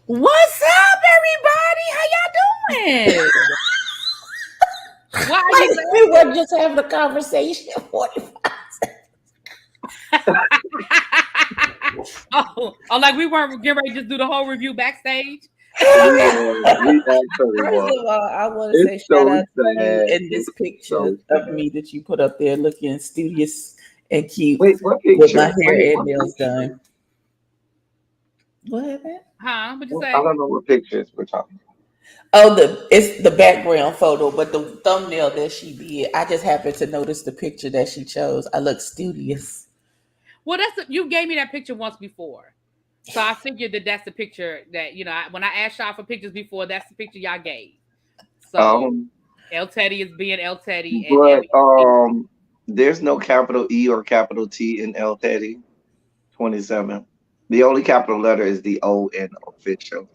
What's up, everybody? How y'all doing? Why are Like you we were just having a conversation. like we weren't getting ready to just do the whole review backstage. Yeah, we actually First was. of all, I want to say It's shout so out to you sad. and this picture So of sad. me that you put up there looking studious and cute Wait, what with my picture? hair Wait, and what nails picture? done. What happened? Huh? What'd you I say? don't know what pictures we're talking Oh, it's the background photo, but the thumbnail that she did. I just happened to notice the picture that she chose. I look studious. Well, you gave me that picture once before, so I figured that's the picture that when I asked y'all for pictures before, that's the picture y'all gave. about. So El Teddy is being El Teddy, and But Emmy. there's no capital E or capital T in El Teddy 27. The only capital letter is the O in official.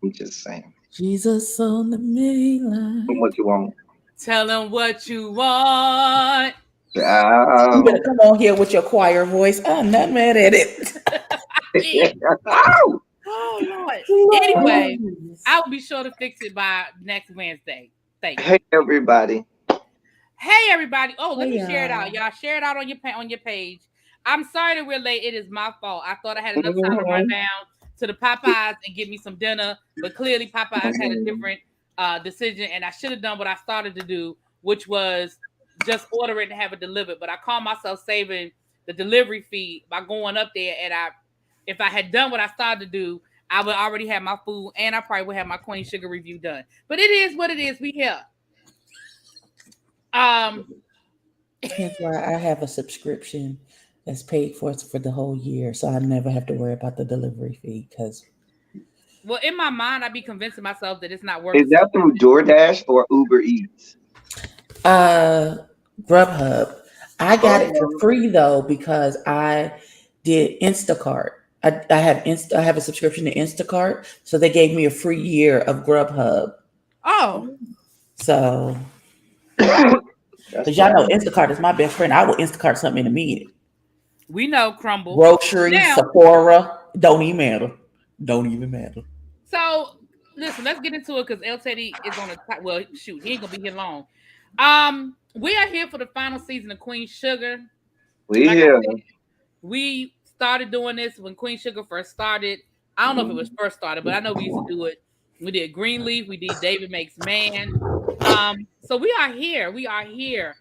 I'm just saying. Jesus on the main line. What you want? Tell them what you want. You better Ow. come on here with your choir voice. I'm not mad at it. Yeah. Ow. Oh Lord. Lord. Anyway, I'll be sure to fix it by next Wednesday. Thank you. Hey everybody. Hey everybody. Oh, let Hey, me share it y'all. out. Y'all share it out on your page. I'm sorry that we're late. It is my fault. I thought I had enough time to run Mhm. down to the Popeyes and get me some dinner, but clearly Popeyes had a different decision, and I should have done what I started to do, which was just order it and have it delivered. But I called myself saving the delivery fee by going up there, and if I had done what I started to do, I would already have my food, and I probably would have my Queen Sugar review done. But it is what it is. We here. Um, That's why I have a subscription that's paid for the whole year, so I never have to worry about the delivery fee. Because well, in my mind, I be convincing myself that it's not worth Is the that through subscription. DoorDash or Uber Eats? uh, Grubhub, I got it for Oh, free though because I did Instacart. I have a subscription to Instacart, so they gave me a free year of Grubhub. Oh, So, that's because y'all fine. know Instacart is my best friend, I will Instacart something in a minute. we know Crumble. Groceries, Now, Sephora, don't even matter. Don't even matter. so listen, let's get into it because El Teddy is on the top. Well, shoot, he ain't gonna be here long. We are here for the final season of Queen Sugar. We Like I here. said, we started doing this when Queen Sugar first started. I don't know if it was first started, but I know we used to do it. We did Greenleaf, we did David Makes Man. So we are here. We are here.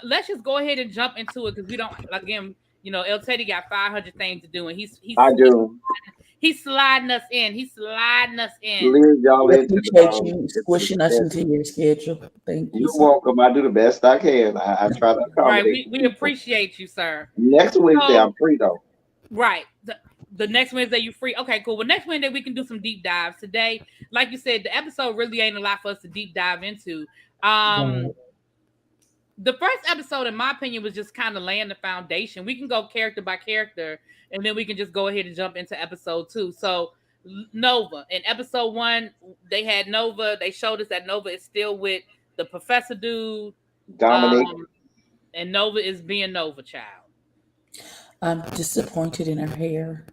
Let's just go ahead and jump into it because we don't again, El Teddy got 500 things to do, and I do. he's sliding us in. He's sliding us in. Leave y'all We into appreciate the you into the squishing us into schedule. your schedule. Thank you, You're sir. welcome. I do the best I can. I try to Right. accommodate We people. appreciate you, sir. Next Wednesday So I'm free though. right. The next Wednesday you free. Okay, cool. Well, next Wednesday we can do some deep dives. Today, like you said, the episode really ain't a lot for us to deep dive into. Right. The first episode, in my opinion, was just kind of laying the foundation. We can go character by character, and then we can just go ahead and jump into episode 2. So Nova. In episode 1, they had Nova. They showed us that Nova is still with the professor dude. Dominic. Um, and Nova is being Nova child. I'm disappointed in her hair.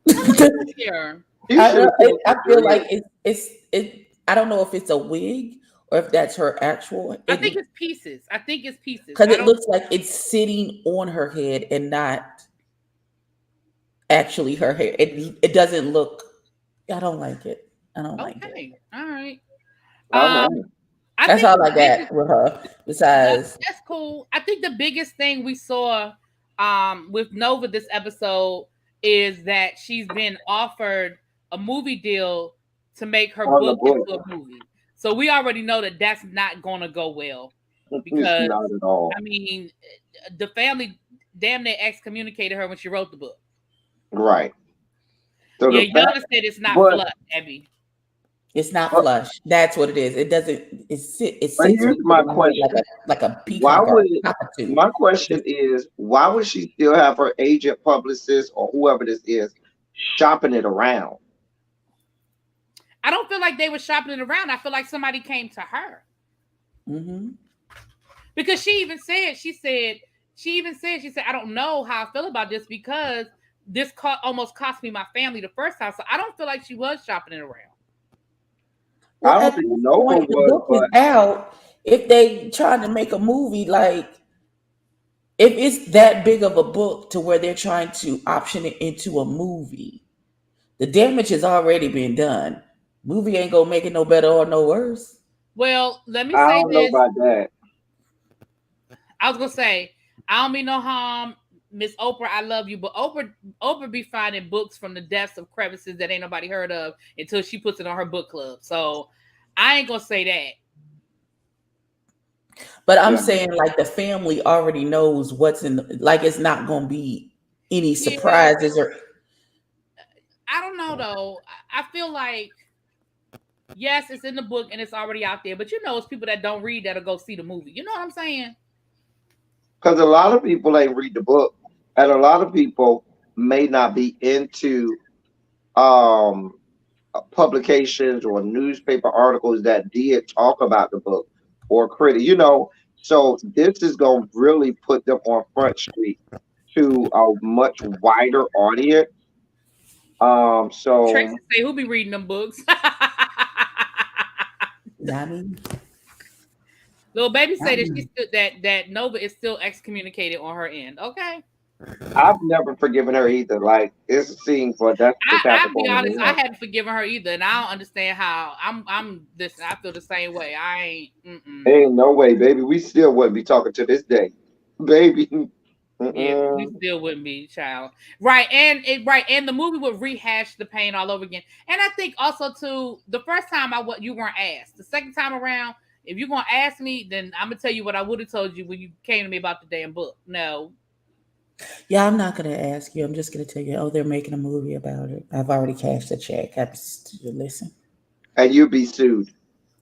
What's wrong with her? You should have kept I the feel dread. like it. I don't know if it's a wig or if that's her actual. I think it's pieces. I think it's pieces. Because I it don't. looks like it's sitting on her head and not actually her hair. It doesn't look. I don't like it. I don't like it. Okay. All right. Oh no. Um, I That's think all the I biggest got with her. Besides, that's cool. I think the biggest thing we saw with Nova this episode is that she's been offered a movie deal to make her On the book book. into a movie. So we already know that that's not going to go well It's because not at all. I mean the family damn near excommunicated her when she wrote the book. Right. So Yeah, the fact, Yana said it's not but flush, Abby. it's not but, flush. That's what it is. It doesn't. It but sits here's with my you question. like a Why peacock or would a cockatoo. my question is why would she still have her agent, publicist, or whoever this is shopping it around? I don't feel like they were shopping it around. I feel like somebody came to her. Mm-hmm. Because she said, I don't know how I feel about this because this almost cost me my family the first time. So I don't feel like she was shopping it around. Well, I don't at think this Nova point, the was, book is but out. If they trying to make a movie, like if it's that big of a book to where they're trying to option it into a movie, the damage has already been done. Movie ain't gonna make it no better or no worse. Well, let me I say don't know this. about that. I was gonna say, I don't mean no harm, Miss Oprah. I love you, but Oprah be finding books from the depths of crevices that ain't nobody heard of until she puts it on her book club. So I ain't gonna say that. But I'm Yeah. saying like the family already knows what's in like it's not gonna be any Yeah, surprises or I don't know though. I feel like yes, it's in the book and it's already out there, but it's people that don't read that'll go see the movie. You know what I'm saying? Because a lot of people ain't read the book, and a lot of people may not be into um publications or newspaper articles that did talk about the book or critic. So this is gonna really put them on Front Street to a much wider audience. Tracy So say who be reading them books? not me. Little baby say Not that me. that Nova is still excommunicated on her end. Okay. I've never forgiven her either. Like it's a scene for that's just I'll happened be on the honest, I head. hadn't forgiven her either, and I don't understand how. I'm this. I feel the same way. I ain't. Ain't no way, baby. We still wouldn't be talking to this day, baby. Yeah, we Mm-mm. still wouldn't be, child. Right, and the movie would rehash the pain all over again. And I think also too, the first time you weren't asked. The second time around, if you're gonna ask me, then I'm gonna tell you what I would have told you when you came to me about the damn book. No. Yeah, I'm not gonna ask you. I'm just gonna tell you, oh, they're making a movie about it. I've already cashed the check. Listen. And you'd be sued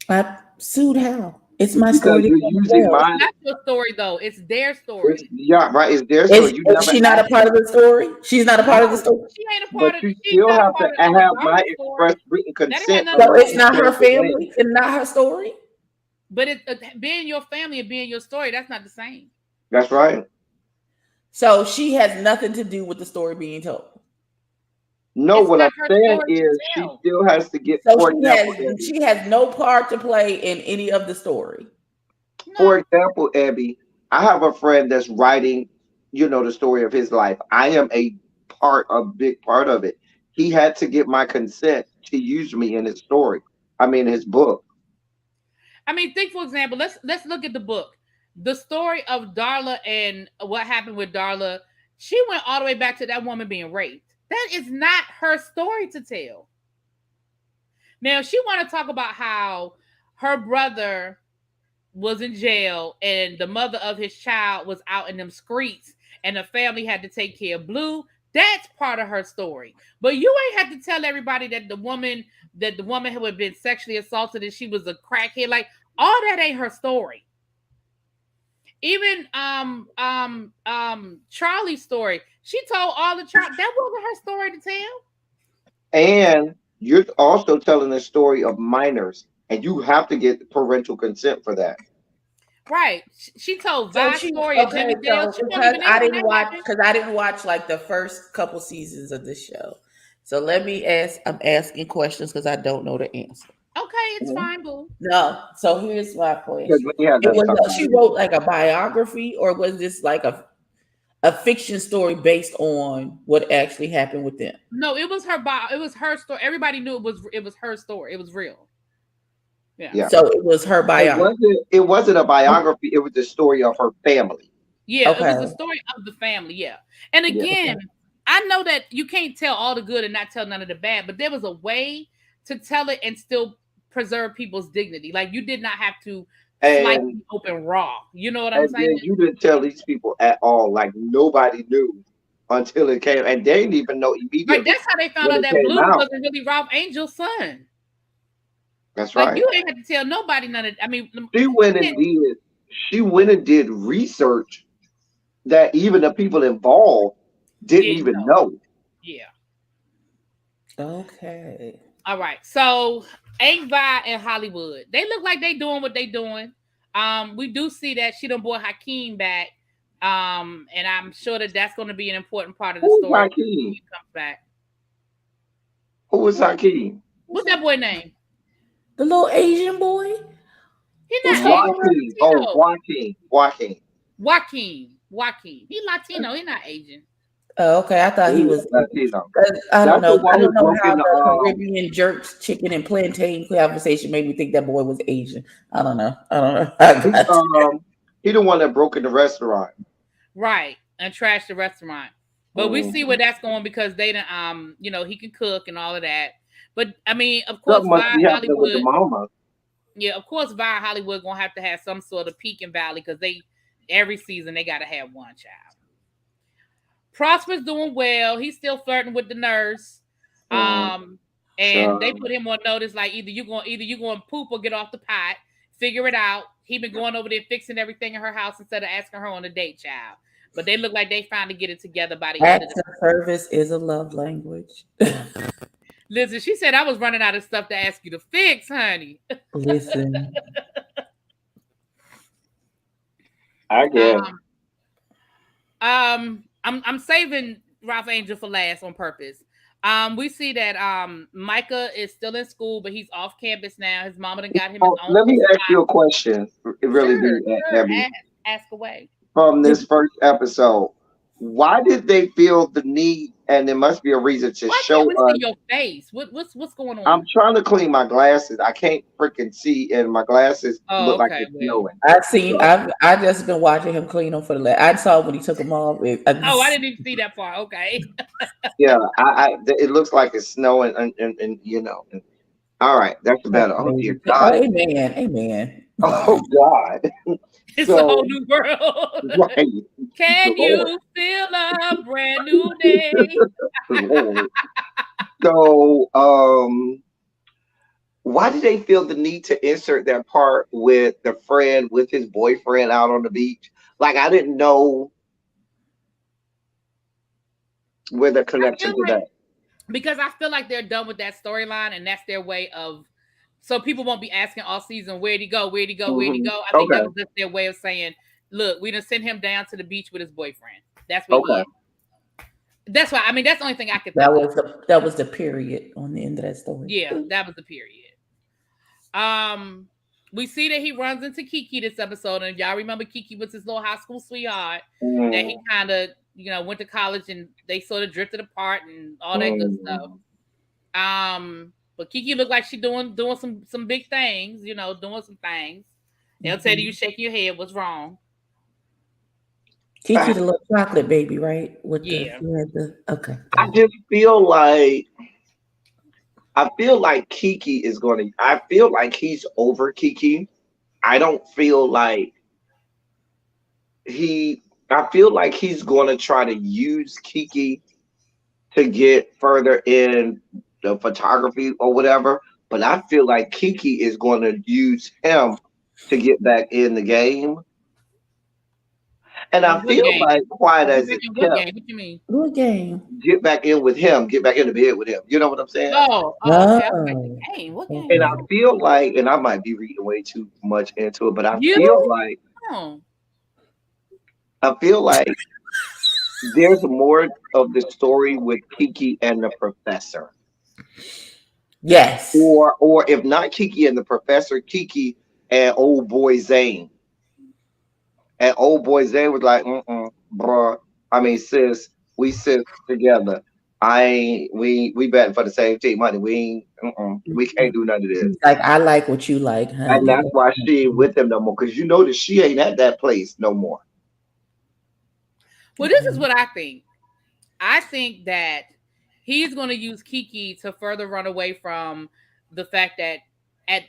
I sued how? It's my because story to you're using tell. It's mine. not your story though. It's their It's, story. yeah, right. It's their story. You Is never she not a asked part me, of the story? She's not a part of the No, story. she ain't a but part of. you She's still not a have to part of have my Darla's story. express written That ain't had consent nothing for to So do her with it's to not her change Darla. the name. family and not her story. But being your family and being your story, that's not the same. That's right. So she has nothing to do with the story being told. No, It's what not I'm her saying story is to she tell. still has to get, So for example, Abby. she has no part to play in any of the story. For No. example, Abby, I have a friend that's writing, the story of his life. I am a big part of it. He had to get my consent to use me in his story. I mean, his book. I mean, think for example, let's look at the book. The story of Darla and what happened with Darla, she went all the way back to that woman being raped. That is not her story to tell. Now, she want to talk about how her brother was in jail and the mother of his child was out in them streets and the family had to take care of Blue. That's part of her story. But you ain't have to tell everybody that the woman who had been sexually assaulted and she was a crackhead. Like all that ain't her story. Even Charlie's story. She told all the child that wasn't her story to tell. And you're also telling the story of minors, and you have to get parental consent for that. Right. She told So Vi's she story of okay. Jimmy Dale. So She wasn't even in when that happened. I didn't watch like the first couple seasons of this show. So let me ask. I'm asking questions because I don't know the answer. Okay, it's Mhm. fine, boo. No. So here's my Because question. when you have It done was talking she to wrote like a biography, or was this like a fiction story based on what actually happened with them? No, it was it was her story. Everybody knew it was her story. It was real. Yeah. yeah, So it was her biography. it wasn't a biography. It was the story of her family. Yeah, it was the Okay. story of the family. Yeah. And Yeah, again, Okay. I know that you can't tell all the good and not tell none of the bad, but there was a way to tell it and still preserve people's dignity. Like you did not have to slice and it open raw. You know what I'm and saying? then you didn't tell these people at all. Like nobody knew until it came, and they didn't even know Right. immediately That's how they found when out it that came Blue out. wasn't really Ralph Angel's son. That's Like right. you ain't have to tell nobody none of. I mean, She went and did. She went and did research that even the people involved didn't didn't even know. know. Yeah. Okay. All right. So Ava and Hollywood, they look like they doing what they doing. We do see that she done brought Hakeem back And I'm sure that that's going to be an important part of the Who was story when Hakeem? he comes back. Who was Hakeem? What's that boy name? The little Asian boy. He's Who's not Asian. talking Joaquin. Oh, Latino. Joaquin. Joaquin. He's Latino. He's not Asian. Oh, okay. I thought he was. Latino. I don't That's the know. I one who don't know broke how in the the. Caribbean jerks, chicken, and plantain conversation made me think that boy was Asian. I don't know. I got He the one that broke in the restaurant. Right. And trashed the restaurant. But we see where that's going because they done, he can cook and all of that. But I mean, of course, Something must be Via happening with the Hollywood. mama. Yeah, of course, Via Hollywood gonna have to have some sort of peak and valley because every season they gotta have one child. Prosper's doing well. He's still flirting with the nurse. And they put him on notice like either you going to poop or get off the pot. Figure it out. He been going over there fixing everything in her house instead of asking her on a date, child. But they look like they finally get it together by the end of the service is a love language. Listen, she said I was running out of stuff to ask you to fix, honey. Listen. I guess. I'm saving Ralph Angel for last on purpose. We see that Micah is still in school, but he's off campus now. His mama done got him his own. Let me ask you a question. Ask away. From this first episode, why did they feel the need? And there must be a reason to show us. See your face. What's going on? I'm trying to clean my glasses. I can't freaking see, and my glasses look like it's snowing. I just been watching him clean them for the. I saw when he took them off. I didn't even see that part. Okay. Yeah, it looks like it's snowing, and all right, that's better. Oh dear God. Amen. Oh God. It's a whole new world. Right. Can you feel a brand new day? So, why did they feel the need to insert that part with the friend with his boyfriend out on the beach? Like, I didn't know where the connection to that. Because I feel like they're done with that storyline, and that's their way of. So people won't be asking all season, where'd he go? Where'd he go? Where'd he go? I think that was just their way of saying, look, we done sent him down to the beach with his boyfriend. That's what he is. That's why, I mean, that's the only thing I could think of. That was the period on the end of that story. Yeah, that was the period. We see that he runs into Kiki this episode, and y'all remember Kiki was his little high school sweetheart that he kind of, went to college and they sort of drifted apart and all that good stuff. But Kiki looked like she doing some big things, doing some things. They'll tell you shaking your head, what's wrong? Kiki the little chocolate baby, right? Okay. I just feel like Kiki is going to. I feel like he's over Kiki. I don't feel like I feel like he's going to try to use Kiki to get further in the photography or whatever, but I feel like Kiki is going to use him to get back in the game. And I feel like quiet as it kept. What you mean? What game? Get back in with him. Get back in the bed with him. You know what I'm saying? Okay. What game? And I feel like, and I might be reading way too much into it, but I feel like there's more of the story with Kiki and the professor. Yes. Or if not Kiki and the professor, Kiki and old boy Zane. And old boy Zane was like, bro. I mean, sis, we sit together. We betting for the same team, honey. We can't do none of this. Like, I like what you like, honey. And that's why she ain't with him no more, because you know that she ain't at that place no more. Well, this is what I think. I think that he's going to use Kiki to further run away from the fact that at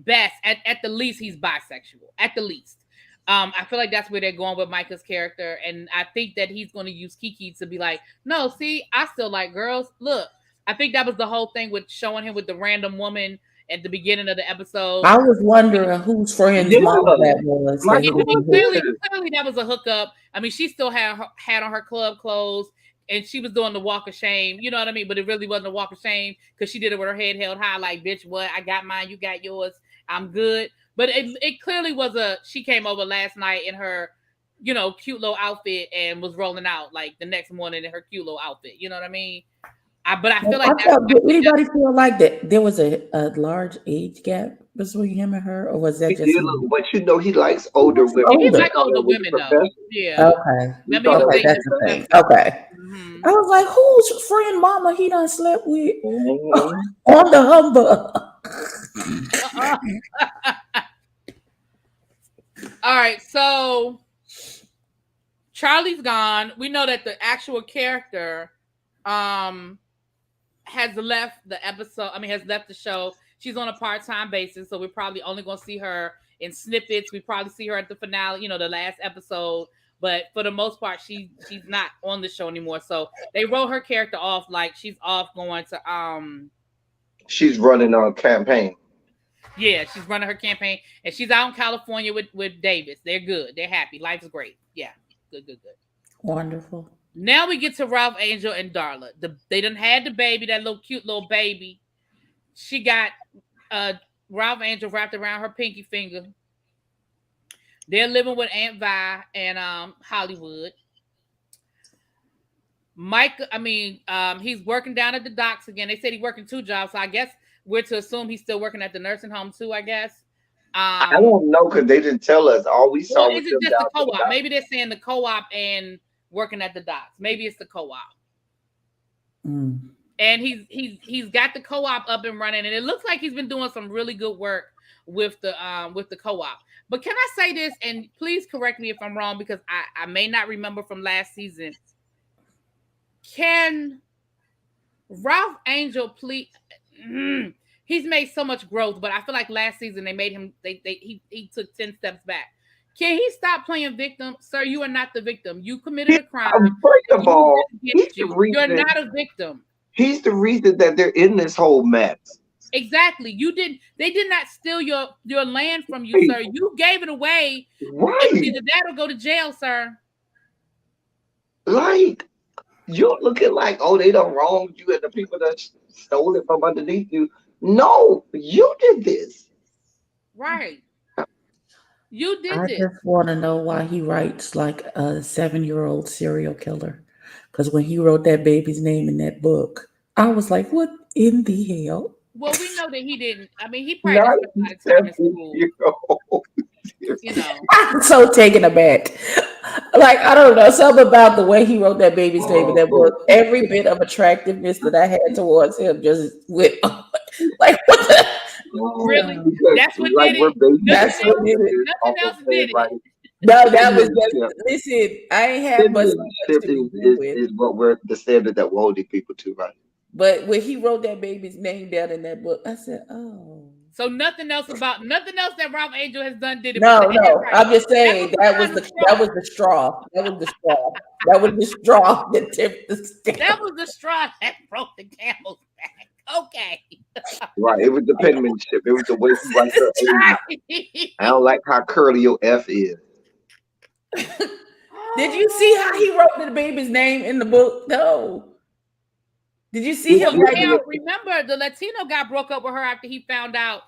best, at the least, he's bisexual. At the least. I feel like that's where they're going with Micah's character. And I think that he's going to use Kiki to be like, no, see, I still like girls. Look, I think that was the whole thing with showing him with the random woman at the beginning of the episode. I was wondering whose friend's mom that was. Clearly that was a hookup. I mean, she still had on her club clothes and she was doing the walk of shame. You know what I mean? But it really wasn't a walk of shame because she did it with her head held high like, bitch, what? I got mine. You got yours. I'm good. But it clearly was she came over last night in her cute little outfit and was rolling out like the next morning in her cute little outfit. You know what I mean? But I feel like that's why Did she just, anybody feel like that there was a large age gap between him and her, or was that He just did me? look, but he likes He older looks women. he He older. like thought older that was the women though. professor. Yeah. Okay. He Remember he thought was that Okay, was dating that's the the the thing. professor. professor. Okay. Hmm. I was like, whose friend mama he done slept with Mm-hmm. on the humbug? All right, so Charlie's gone. We know that the actual character um has left the episode. I mean, has left the show. She's on a part-time basis, so we're probably only going to see her in snippets. We probably see her at the finale, the last episode. But for the most part, she's not on the show anymore. So they wrote her character off like she's off going to She's running a campaign. yeah, she's running her campaign and she's out in California with Davis. They're good. They're happy. Life's great. Yeah, good, good, good. Wonderful. Now we get to Ralph Angel and Darla. They done had the baby, that little cute little baby. She got uh Ralph Angel wrapped around her pinky finger. They're living with Aunt Vi and Hollywood. He's working down at the docks again. They said he's working two jobs, so I guess we're to assume he's still working at the nursing home too, I guess. I Um, don't know because they didn't tell us. All we or saw was is it them just the down to the co-op? dock. Maybe they're saying the co-op and working at the docks. Maybe it's the co-op. Mm. And he's got the co-op up and running, and it looks like he's been doing some really good work with the co-op. But can I say this, and please correct me if I'm wrong, because I may not remember from last season. Can Ralph Angel please? He's made so much growth, but I feel like last season they made him. He took 10 steps back. Can he stop playing victim, sir? You are not the victim. You committed a crime. First of You all, did he's against the you. You're reason. not a victim. He's the reason that they're in this whole mess. Exactly. You did. They did not steal your land from you, Hey, sir. You gave it away. It was right? either that or go to jail, sir. Like you're looking like, oh, they don't wrong you and the people that stole it from underneath you. No, you did this. Right. You did I this. just want to know why he writes like a 7-year-old serial killer. Because when he wrote that baby's name in that book, I was like, what in the hell? Well, we know that he didn't. I mean, he probably Not didn't spend a lot of time in 7 school. year old. You know. I'm so taken aback. Like, I don't know, something about the way he wrote that baby's name in that book. Every bit of attractiveness that I had towards him just went like, what the? Really? Because That's what like did we're it. basing That's Nothing what else. did it. Nothing else saying did like it. No, that was citizenship. just, listen, I ain't have much to Citizenship begin with. is what we're the standard that we're holding people to, right? But when he wrote that baby's name down in that book, I said, oh. So nothing else that Ralph Angel has done did it. No, But the no. handwriting. I'm just That was saying the that was final the straw. straw. That was the straw. That was the straw that tipped the scale. That was the straw that broke the camel's back. Okay. Right. It was the penmanship. It was the way he writes her A's. I don't like how curly your F is. Did you see how he wrote the baby's name in the book? No. Did you see him writing Now, it? remember, the Latino guy broke up with her after he found out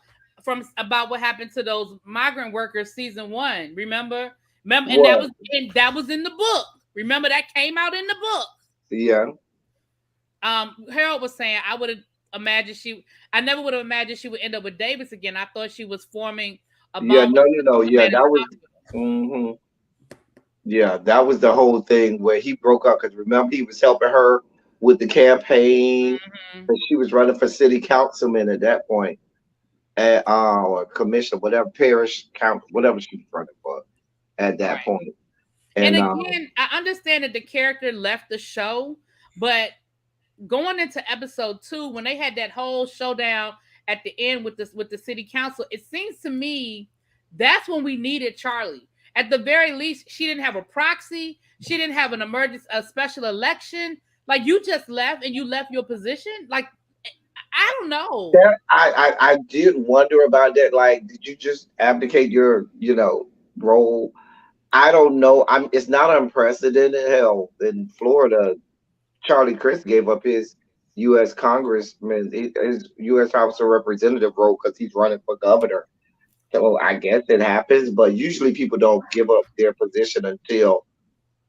about what happened to those migrant workers season 1. Remember? And What? that was in the book. Remember that came out in the book. Yeah. Harold was saying I never would have imagined she would end up with Davis again. I thought she was forming a Yeah. bond No. with No. No. the Yeah. man in That the was. hospital. Hmm. Yeah. That was the whole thing where he broke up because remember he was helping her with the campaign Mhm. and she was running for city councilman at that point, at or commissioner, whatever parish count, whatever she was running for at that Right. point. And And again, I understand that the character left the show, but going into episode 2, when they had that whole showdown at the end with the city council, it seems to me that's when we needed Charley. At the very least, she didn't have a proxy. She didn't have a special election. Like you just left and you left your position. Like I don't know. that I did wonder about that. Like, did you just abdicate your role? I don't know. It's not unprecedented. Hell, in Florida, Charlie Crist gave up his U.S. Congressman, his U.S. House of Representative role because he's running for governor. So I guess it happens, but usually people don't give up their position until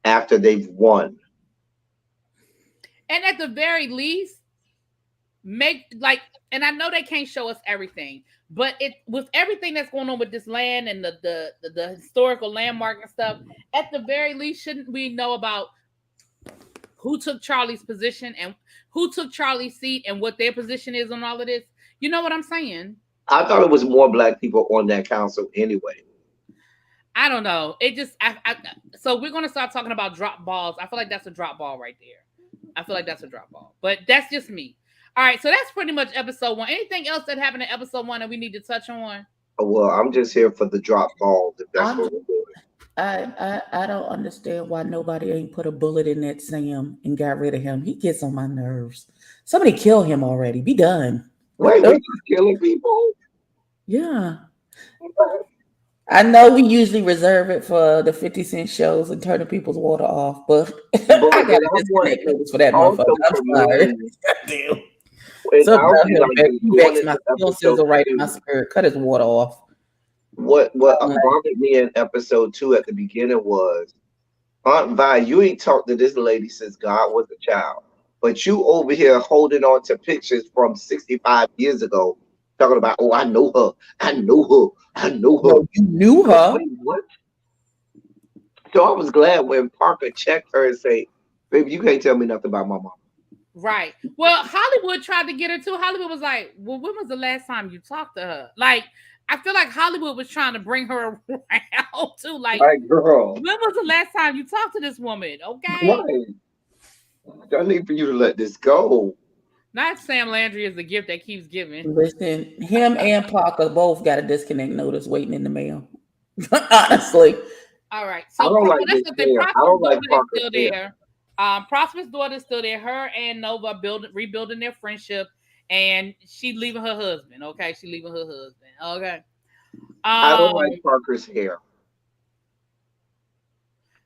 after they've won. And at the very least, make like, and I know they can't show us everything, but it with everything that's going on with this land and the historical landmark and stuff, at the very least, shouldn't we know about who took Charley's position and who took Charley's seat and what their position is on all of this? You know what I'm saying? I thought it was more black people on that council anyway. I don't know. It just so we're gonna start talking about drop balls. I feel like that's a drop ball right there. I feel like that's a drop ball, but that's just me. All right, so that's pretty much episode 1. Anything else that happened in episode 1 that we need to touch on? Well, I'm just here for the drop balls, if that's what we're doing. I don't understand why nobody ain't put a bullet in that Sam and got rid of him. He gets on my nerves. Somebody kill him already. Be done. Wait, we just killing people? Yeah. I know we usually reserve it for the 50 Cent shows and turning people's water off, but I got to disconnect notice for that motherfucker. I'm sorry. Damn. Something about him, he vexed my feelings right in my spirit. Cut his water off. What bothered me in episode 2 at the beginning was, Aunt Vi, you ain't talked to this lady since God was a child, but you over here holding on to pictures from 65 years ago, talking about, oh, I know her. No, you knew her. Wait, what? So I was glad when Parker checked her and say, baby, you can't tell me nothing about my mom. Right. Well, Hollywood tried to get her too. Hollywood was like, well, when was the last time you talked to her? Like, I feel like Hollywood was trying to bring her around too. Like, girl, when was the last time you talked to this woman? Okay. Right. I need for you to let this go. Not Sam Landry is the gift that keeps giving. Listen, him and Parker both got a disconnect notice waiting in the mail. Honestly. All right. So I don't like this. I don't like Parker still there. Prosper's daughter is still there. Her and Nova rebuilding their friendship, and she leaving her husband. Okay, she leaving her husband. Okay. I don't like Parker's hair.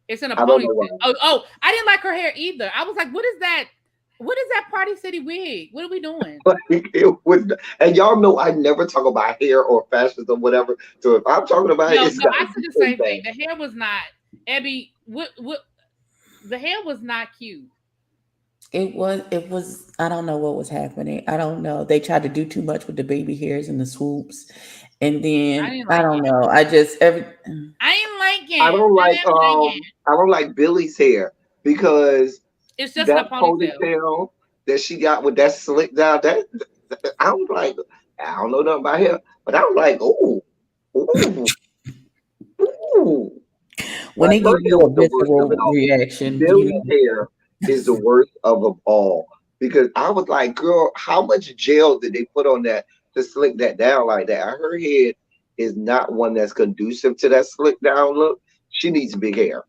It's in a ponytail. Oh, I didn't like her hair either. I was like, what is that? What is that Party City wig? What are we doing? And y'all know I never talk about hair or fashions or whatever. So if I'm talking about it, I said the same thing. The hair was not, Abby. What? The hair was not cute. It was. I don't know what was happening. I don't know. They tried to do too much with the baby hairs and the swoops, and then I don't know. I ain't like it. I don't like Billy's hair because it's just that a ponytail that she got with that slick down. That I was like, I don't know nothing about hair, but I was like, ooh. When they give you a visceral reaction, Billy's hair is the worst of them all, because I was like, girl, how much gel did they put on that to slick that down like that? Her head is not one that's conducive to that slick down look. She needs big hair.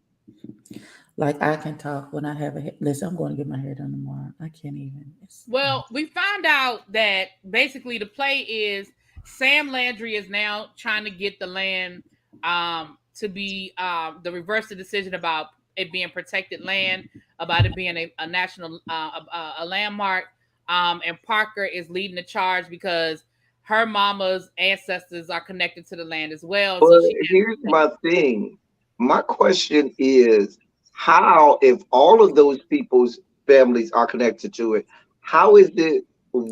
Like, I can talk when I have a hair. Listen, I'm going to get my hair done tomorrow. I can't even. Well, we found out that basically the play is Sam Landry is now trying to get the land to be the reverse the decision about it being protected land, about it being a national a landmark, and Parker is leading the charge because her mama's ancestors are connected to the land as well. But so here's my thing. My question is, how, if all of those people's families are connected to it, how is it?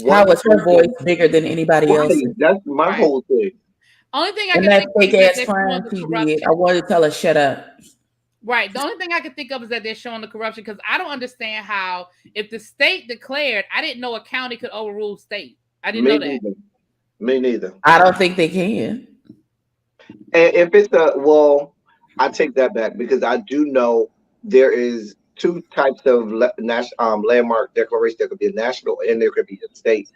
How is her voice bigger than anybody else's? That's my whole thing. Only thing I can think fake ass crime TV. I wanted to tell her shut up. Right. The only thing I can think of is that they're showing the corruption, because I don't understand how, if the state declared, I didn't know a county could overrule state. I didn't know that. Me neither. I don't think they can. And if it's I take that back, because I do know there is two types of landmark declaration. There could be a national and there could be a state.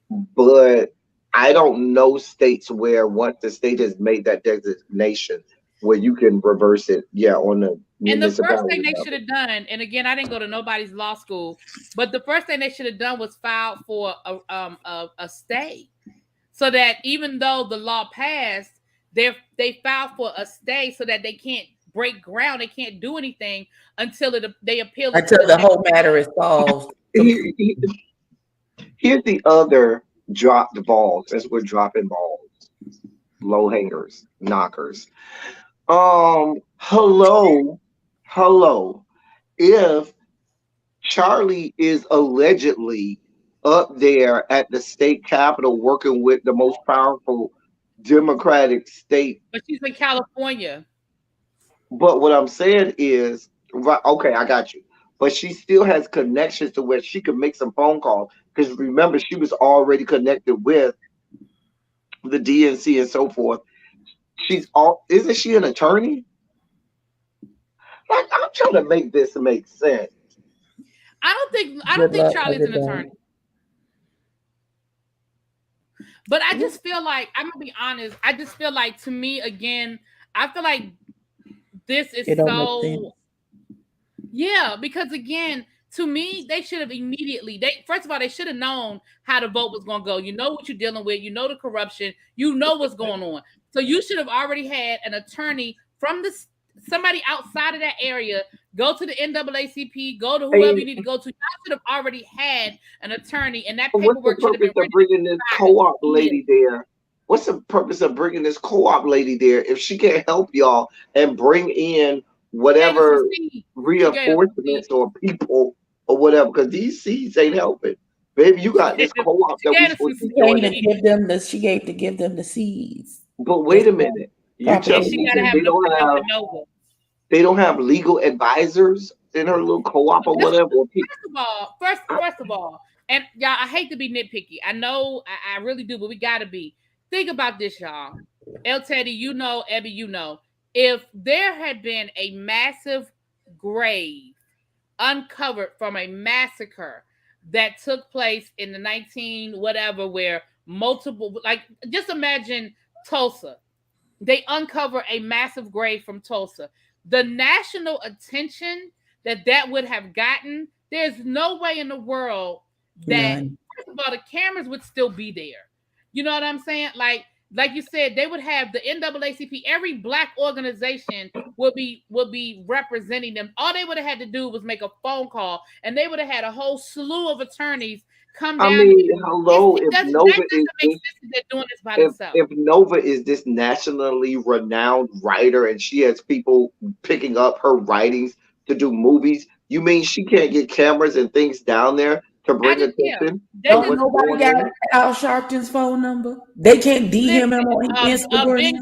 But I don't know states where once the state has made that designation where you can reverse it. Yeah, on the and the first thing they should have done, and again, I didn't go to nobody's law school, but the first thing they should have done was filed for a stay, so that even though the law passed, they filed for a stay so that they can't break ground, they can't do anything until they appeal until the whole matter is solved. Here's the other dropped balls, as we're dropping balls. low hangers, knockers. Hello, hello. If Charley is allegedly up there at the state capitol working with the most powerful Democratic state. But she's in California. But what I'm saying is, right, okay, I got you. But she still has connections to where she can make some phone calls. Because remember, she was already connected with the DNC and so forth. Isn't she an attorney? Like, I'm trying to make this make sense. I don't think Charlie's an attorney. But I just feel like, I'm gonna be honest, I just feel like, to me, again, I feel like this is so, yeah, because again, to me, they should have immediately, first of all, they should have known how the vote was going to go. You know what you're dealing with. You know the corruption. You know what's going on. So you should have already had an attorney from somebody outside of that area go to the NAACP, go to whoever you need to go to. Y'all should have already had an attorney, and that paperwork should have been ready. Bringing this co-op lady there? What's the purpose of bringing this co-op lady there if she can't help y'all and bring in whatever reinforcements or people or whatever? Because these seeds ain't helping. Baby, you got this co-op that we supposed to join. She gave to give them the seeds. But wait a minute. You tell me they don't have legal advisors in her little co-op or whatever. First of all, and y'all, I hate to be nitpicky. I know I really do, but we gotta be. Think about this, y'all. El Teddy, you know, Ebby, you know. If there had been a massive grave uncovered from a massacre that took place in the 19 whatever, where multiple, like, just imagine Tulsa. They uncover a massive grave from Tulsa. The national attention that would have gotten, there's no way in the world that, first of all, the cameras would still be there. You know what I'm saying? Like you said, they would have the NAACP, every black organization would be representing them. All they would have had to do was make a phone call, and they would have had a whole slew of attorneys come down. I mean, hello, if Nova is this nationally renowned writer and she has people picking up her writings to do movies, you mean she can't get cameras and things down there to bring attention? Don't nobody got Al Sharpton's phone number? They can't DM him on Instagram.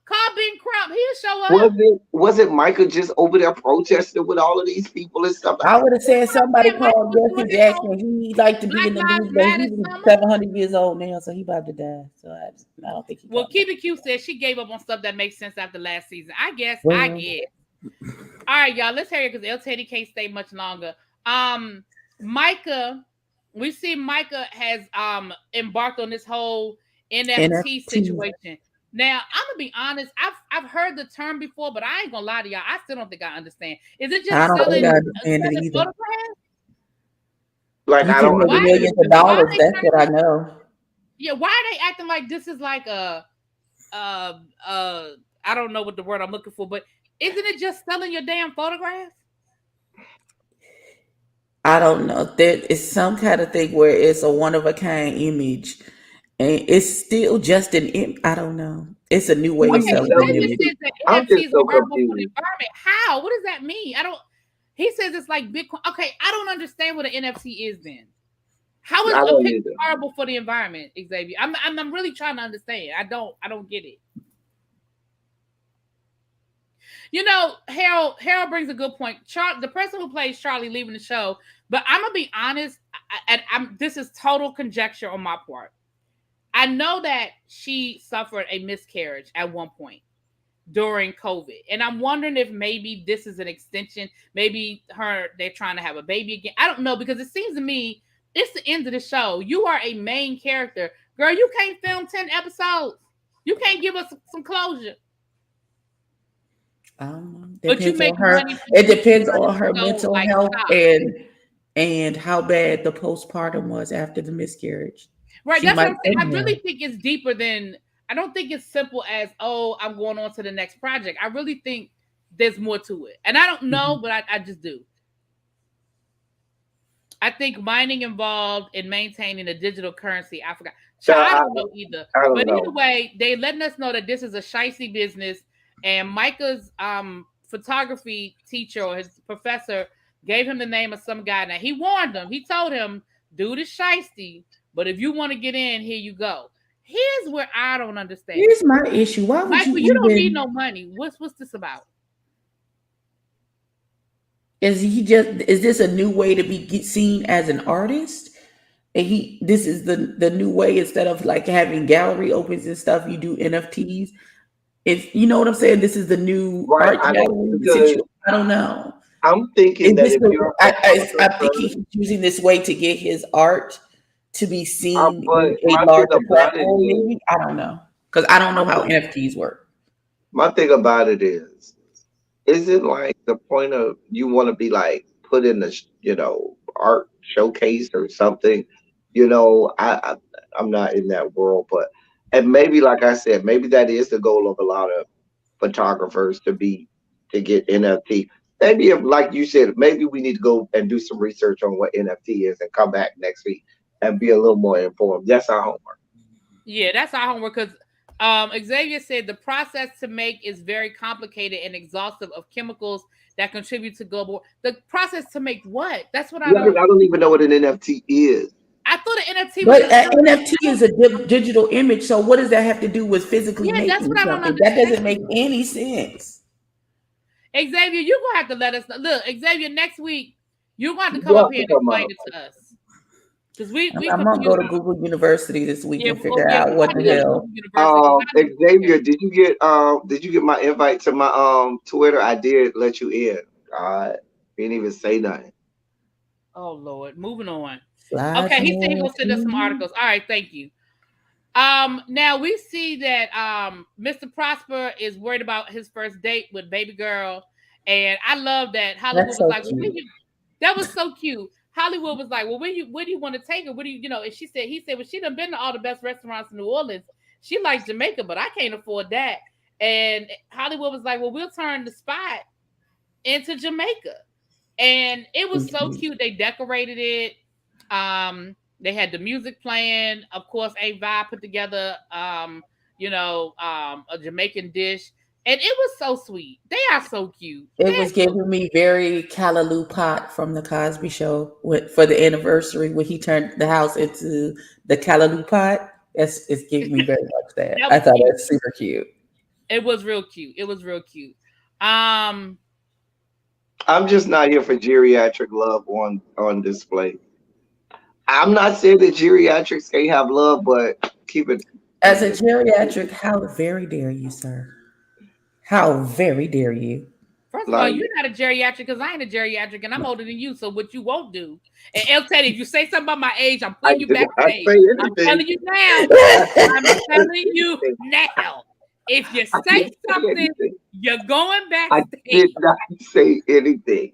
Call Ben Crump. He'll show up. Was it Micah just over there protesting with all of these people and stuff? I would have said somebody called Jesse Jackson. He liked to be in the news, but he's 700 years old now, so he about to die. So I don't think he. Well, Kiba Q said she gave up on stuff that makes sense after last season. I guess. I get. All right, y'all. Let's hear it because El Teddy can't stay much longer. Micah, we see Micah has embarked on this whole NFT situation. Now, I'm gonna be honest. I've heard the term before, but I ain't gonna lie to y'all. I still don't think I understand. Is it just selling photographs? Like, I don't know. Millions of dollars. That's what I know. Yeah, why are they acting like this is like I don't know what the word I'm looking for, but isn't it just selling your damn photographs? I don't know. There is some kind of thing where it's a one of a kind image. And it's still just an image. I don't know. It's a new way of selling an image. I'm just so confused. How? What does that mean? He says it's like Bitcoin. Okay, I don't understand what an NFT is then. How is a picture horrible for the environment, Xavier? I'm really trying to understand. I don't get it. You know, Harold brings a good point. The person who plays Charley leaving the show, but I'm gonna be honest, this is total conjecture on my part. I know that she suffered a miscarriage at one point during COVID. And I'm wondering if maybe this is an extension. Maybe they're trying to have a baby again. I don't know, because it seems to me it's the end of the show. You are a main character. Girl, you can't film 10 episodes. You can't give us some closure. But you make money. It depends on her mental health and how bad the postpartum was after the miscarriage. Right, that's what I'm saying. I really think it's deeper than, I don't think it's simple as, oh, I'm going on to the next project. I really think there's more to it. And I don't know, but I just do. I think mining involved in maintaining a digital currency. I forgot. So I don't know either. I don't But either know. way, they letting us know that this is a shicey business. And Micah's photography teacher or his professor gave him the name of some guy. Now he warned him. He told him, "Dude is shicey, but if you want to get in, here you go." Here's where I don't understand. Here's my issue. Why would Michael, you you don't need even? no money. What's this about? Is this a new way to be seen as an artist? And this is the new way, instead of like having gallery opens and stuff, you do NFTs. If you know what I'm saying, this is the new Right. art I don't gallery because I don't know. I'm thinking Is that this if you're a I'm thinking photographer, he's using this way to get his art to be seen but in a my thing larger about it platform, is maybe? I don't know. Because I don't know how NFTs work. my thing about it is it like the point of you want to be like put in the art showcase or something? I'm not in that world, but and maybe like I said, maybe that is the goal of a lot of photographers to get NFT. Maybe if like you said, maybe we need to go and do some research on what NFT is and come back next week and be a little more informed. That's our homework. Yeah, that's our homework because Xavier said the process to make is very complicated and exhaustive of chemicals that contribute to global. The process to make what? That's what I Yeah, don't. I don't even know what an NFT is. I thought an NFT was But just an something. NFT is a digital image. So what does that have to do with physically Yeah, that's making what I don't something? That doesn't make understand. any sense. Xavier, you're gonna have to let us know. Look, Xavier, next week you're going to have to come You up have here to and come explain up. it to us because we I'm gonna go confused. to Google University this week Yeah, and figure yeah, out we're what going the to go to hell. Google University. We're not gonna go here. Xavier, did you get my invite to my Twitter? I did let you in. God, you didn't even say nothing. Oh Lord, moving on. Slide Okay, he said he more gonna send us some to articles. All right, thank you. Now we see that Mr. Prosper is worried about his first date with baby girl, and I love that Hollywood That's was so like, "Well, cute. that was so cute." Hollywood was like, "Well, where do you want to take her? What do you, And he said, "Well, she done been to all the best restaurants in New Orleans. She likes Jamaica, but I can't afford that." And Hollywood was like, "Well, we'll turn the spot into Jamaica." And it was so cute. They decorated it. They had the music playing. Of course, A Vibe put together, a Jamaican dish, and it was so sweet. They are so cute. It They're was so giving me very Callaloo Pot from the Cosby Show for the anniversary when he turned the house into the Callaloo Pot. It's giving me very much that. that I was thought cute. that's super cute. It was real cute. It was real cute. Um, I'm just not here for geriatric love on display. I'm not saying that geriatrics can't have love, but keep it. As a geriatric, how very dare you, sir? How very dare you? First of all, Like you're not a geriatric because I ain't a geriatric and I'm older than you. So what you won't do, and El Teddy, if you say something about my age, I'm I putting you did not backstage. say I'm anything. telling you now. I I'm didn't say telling you anything. now. If you I say didn't say something, anything. you're going I did backstage. not say anything.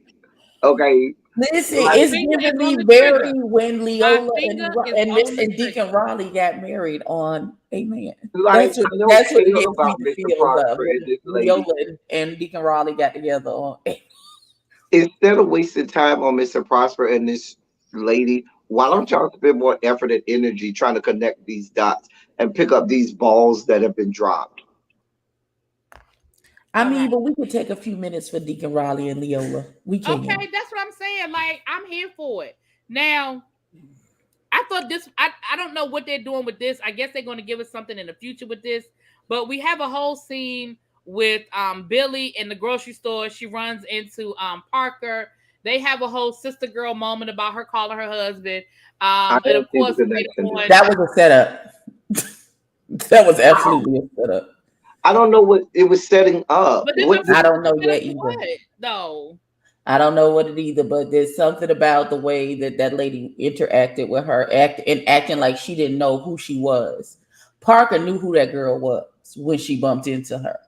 Okay. Listen, My Like it's finger is giving on me the very trigger. when My Leola finger and is and Miss on the and trigger. Deacon Raleigh got married on Amen. like I don't That's what care gives me about the Mr. feels of Prosper and when this lady. Leola and Deacon Raleigh got together on. Instead of wasting time on Mr. Prosper and this lady, why don't y'all spend more effort and energy trying to connect these dots and pick up these balls that have been dropped? I All mean, right. but we could take a few minutes for Deacon Raleigh and Leola. We can. Okay, that's what I'm saying. Like, I'm here for it. Now, I thought this, I don't know what they're doing with this. I guess they're going to give us something in the future with this. But we have a whole scene with Billy in the grocery store. She runs into Parker. They have a whole sister girl moment about her calling her husband. I And of don't see the course, later connection there. on, That was a setup. That was How? absolutely a setup. I don't know what it was setting up. but What I did don't know set up yet either. what though? I don't know what it either, but there's something about the way that that lady interacted with her, acting like she didn't know who she was. Parker knew who that girl was when she bumped into her.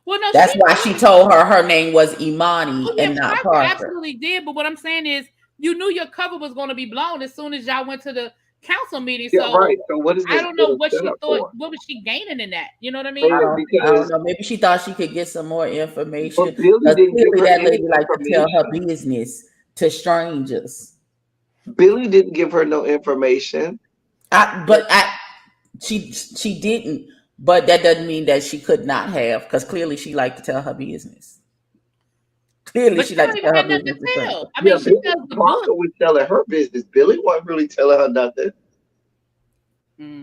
Well, no, That's she why she told her name was Imani Oh yeah, and not Parker Parker. absolutely did. But what I'm saying is, you knew your cover was going to be blown as soon as y'all went to the council meeting. yeah, right. So So what is I this don't know little what she setup thought. for? What was she gaining in that? You know what I Maybe mean? I don't because know. Maybe she thought she could get some more information. but Billy But didn't give clearly, her that any lady likes to tell her information. business to strangers. Billy didn't give her no information. I, but I, She didn't, but that doesn't mean that she could not have, because clearly she liked to tell her business. Clearly But she she liked don't to even tell have her nothing business to to Trey. tell. I Yeah, mean, she Billy tells the Parker book. was telling her business. Billy wasn't really telling her nothing.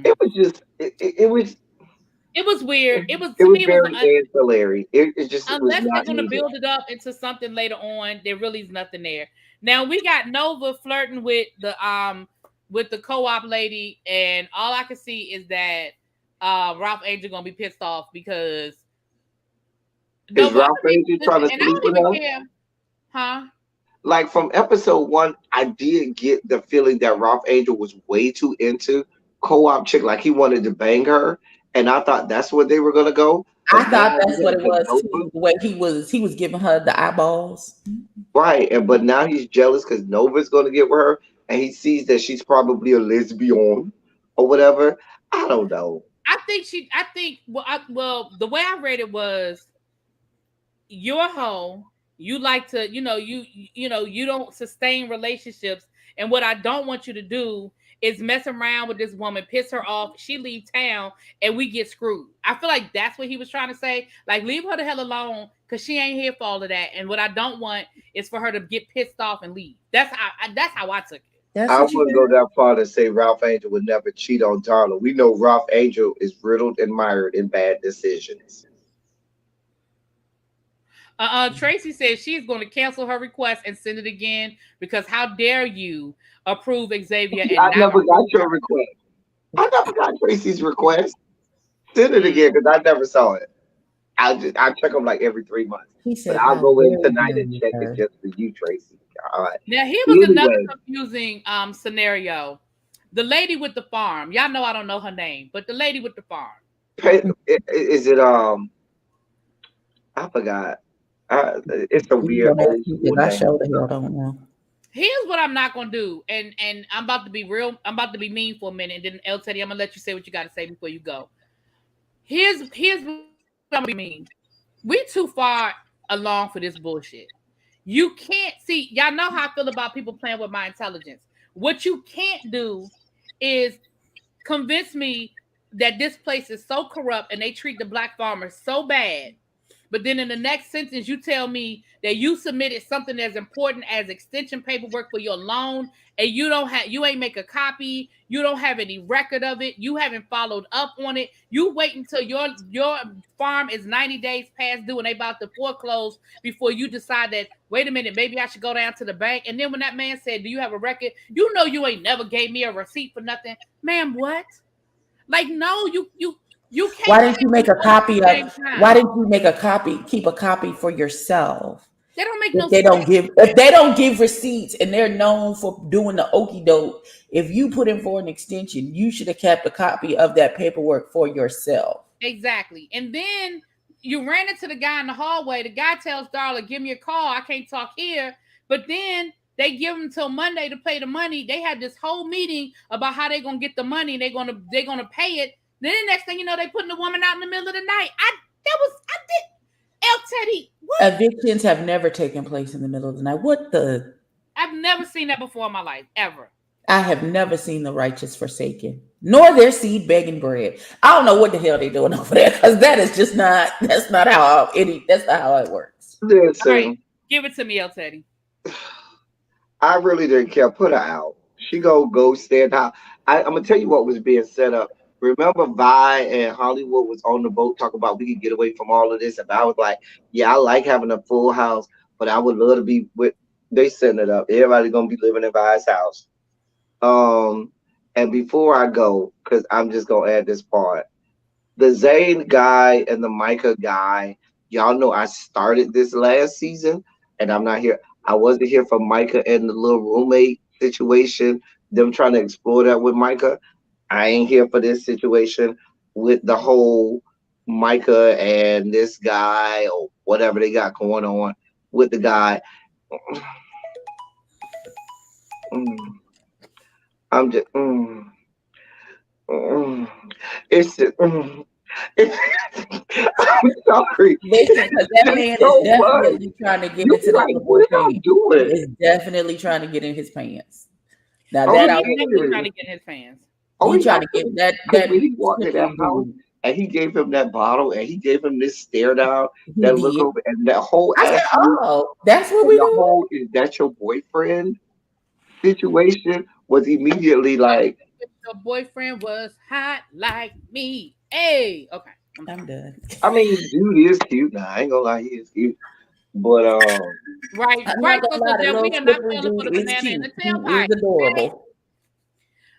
It was just It was weird. It was, it to was me, it was very ancillary. It was unless they're not going to needed. build it up into something later on, there really is nothing there. Now we got Nova flirting with the co-op lady, and all I can see is that Ralph Angel gonna be pissed off because Is Nova, Ralph Angel trying to and I sleep don't with even her? care, huh? Like from episode 1, I did get the feeling that Ralph Angel was way too into co-op chick, like he wanted to bang her, and I thought that's where they were gonna go. I But thought now that's what because it of was Nova, too. The way he was giving her the eyeballs. right? And but now he's jealous because Nova's gonna get with her, and he sees that she's probably a lesbian or whatever. I don't know. I think well, the way I read it was, you're a hoe. You like to, you don't sustain relationships. And what I don't want you to do is mess around with this woman, piss her off, she leave town, and we get screwed. I feel like that's what he was trying to say. Like, leave her the hell alone, because she ain't here for all of that. And what I don't want is for her to get pissed off and leave. That's how I took it. That's I what you wouldn't go that far to say Ralph Angel would never cheat on Darla. We know Ralph Angel is riddled and mired in bad decisions. Tracy says she's going to cancel her request and send it again, because how dare you approve Xavier and I not never got approve your her? request. I never got Tracy's request. Send it again because I never saw it. I check them like every 3 months. He But said, I'll how go in dare tonight and you, check it sir. just for you, Tracy. All right. Now, here was another Anyway, confusing scenario. The lady with the farm. Y'all know I don't know her name, but the lady with the farm. is it I forgot. It's a You weird gonna old ask me school because I name. sure the hell don't know. Here's what I'm not gonna do, and I'm about to be real. I'm about to be mean for a minute, and then El Teddy, I'm gonna let you say what you got to say before you go. Here's what I'm gonna be mean. We too far along for this bullshit. You can't see. Y'all know how I feel about people playing with my intelligence. What you can't do is convince me that this place is so corrupt and they treat the black farmers so bad. But then in the next sentence, you tell me that you submitted something as important as extension paperwork for your loan, and you ain't make a copy, you don't have any record of it, you haven't followed up on it. You wait until your farm is 90 days past due and they about to foreclose before you decide that, wait a minute, maybe I should go down to the bank. And then when that man said, do you have a record? You know you ain't never gave me a receipt for nothing. Ma'am, what? Like, no, you can't. Why didn't you make a copy of? Time. Why didn't you make a copy? Keep a copy for yourself. They don't make If no they sense. don't give receipts and they're known for doing the okey doke, if you put in for an extension, you should have kept a copy of that paperwork for yourself. Exactly. And then you ran into the guy in the hallway. The guy tells Darla, give me a call. I can't talk here. But then they give him till Monday to pay the money. They have this whole meeting about how they're gonna get the money. They're gonna pay it. Then the next thing you know, they putting the woman out in the middle of the night. I did. El Teddy, what? Evictions have never taken place in the middle of the night. What the? I've never seen that before in my life, ever. I have never seen the righteous forsaken, nor their seed begging bread. I don't know what the hell they're doing over there, because that's not how it works. Listen, All right, give it to me, El Teddy. I really didn't care. Put her out. She go stand out. I'm gonna tell you what was being set up. Remember, Vi and Hollywood was on the boat talking about we could get away from all of this, and I was like, "Yeah, I like having a full house, but I would love to be with." They setting it up. Everybody's gonna be living in Vi's house. And before I go, because I'm just gonna add this part, the Zane guy and the Micah guy, y'all know I started this last season, and I'm not here. I wasn't here for Micah and the little roommate situation, them trying to explore that with Micah. I ain't here for this situation with the whole Micah and this guy or whatever they got going on with the guy. I'm just, it's just, I'm sorry. Listen, because that man so is definitely trying to get into like, that what little am I pants. doing? He is definitely trying to get in his pants. Now Oh, that I He's will definitely agree. trying to get in his fans. Oh, He he trying got to to. get that Because when he walked in that Slim house dude. and he gave him that bottle and he gave him this stare down, He that look did. over, and that whole I said, attitude, "Oh, that's what and we the doing." whole "is that your boyfriend" situation was immediately like, If your boyfriend was hot like me. Hey, okay. I'm I'm sorry. done. I mean, dude is cute. Nah, I ain't gonna lie, he is cute. But Right, I'm not right. gonna lie, the So little we are not slippery falling for the dude is banana in cute. the He is tailpipe. adorable.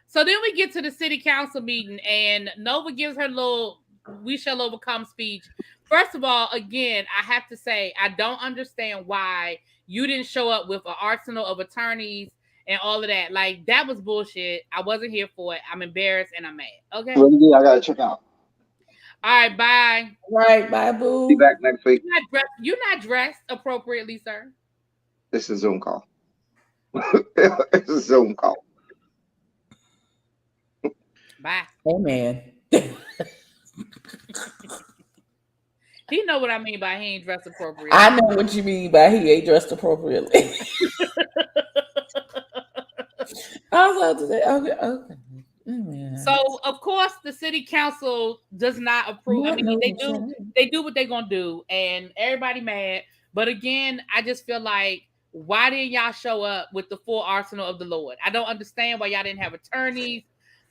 So then we get to the city council meeting, and Nova gives her little "we shall overcome" speech. First of all, again, I have to say I don't understand why you didn't show up with an arsenal of attorneys and all of that. Like, that was bullshit. I wasn't here for it. I'm embarrassed and I'm mad. Okay. really, I gotta check out. All right. Bye. Right, bye, Be boo. back next week. You're not dressed appropriately, sir. This is a Zoom call. It's a Zoom call. Bye. Amen. He know what I mean by he ain't dressed appropriately. I know what you mean by he ain't dressed appropriately. I was about to say, okay. Amen. So of course the city council does not approve. I mean, they do what they're gonna do, and everybody mad. But again, I just feel like, why didn't y'all show up with the full arsenal of the Lord? I don't understand why y'all didn't have attorneys.